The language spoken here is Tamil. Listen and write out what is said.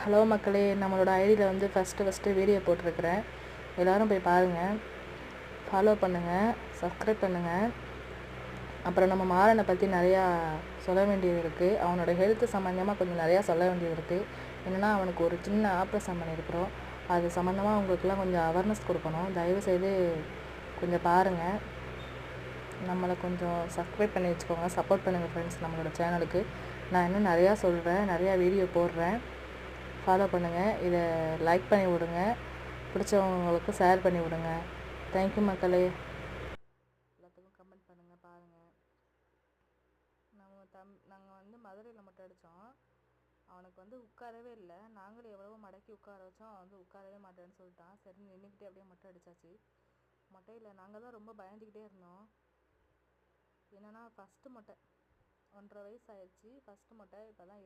ஹலோ மக்களே, நம்மளோட ஐடியில் வந்து ஃபஸ்ட்டு வீடியோ போட்டிருக்கிறேன். எல்லோரும் போய் பாருங்கள், ஃபாலோ பண்ணுங்கள், சப்ஸ்கிரைப் பண்ணுங்கள். அப்புறம் நம்ம மாறனை பற்றி நிறையா சொல்ல வேண்டியது இருக்குது. அவனோட ஹெல்த்து சம்மந்தமாக கொஞ்சம் நிறையா சொல்ல வேண்டியது இருக்குது. என்னென்னா, அவனுக்கு ஒரு சின்ன ஆப்ரேஷன் பண்ணியிருக்கிறோம். அது சம்மந்தமாக அவங்களுக்குலாம் கொஞ்சம் அவேர்னஸ் கொடுக்கணும். தயவுசெய்து கொஞ்சம் பாருங்கள், நம்மளை கொஞ்சம் சப்ஸ்கிரைப் பண்ணி வச்சுக்கோங்க. சப்போர்ட் பண்ணுங்கள் ஃப்ரெண்ட்ஸ் நம்மளோட சேனலுக்கு. நான் இன்னும் நிறையா சொல்கிறேன், நிறையா வீடியோ போடுறேன். ஃபாலோ பண்ணுங்கள், இதை லைக் பண்ணி விடுங்க, பிடிச்சவங்களுக்கு ஷேர் பண்ணி விடுங்க. தேங்க்யூ மக்களே. எல்லாத்துக்கும் கமெண்ட் பண்ணுங்கள். பாருங்கள், நாங்கள் வந்து மதுரையில் மொட்டை அடித்தோம். அவனுக்கு வந்து உட்காரவே இல்லை. நாங்களும் எவ்வளவோ மடக்கி உட்கார வச்சோம். அவன் வந்து உட்காரவே மாட்டேன்னு சொல்லிட்டான். சரி நின்றுக்கிட்டே அப்படியே மொட்டை அடித்தாச்சு. மொட்டையில் நாங்கள் தான் ரொம்ப பயந்துக்கிட்டே இருந்தோம். என்னென்னா ஃபஸ்ட்டு மொட்டை, 1.5 வயசு ஆயிடுச்சு. ஃபஸ்ட்டு மொட்டை இப்போ தான்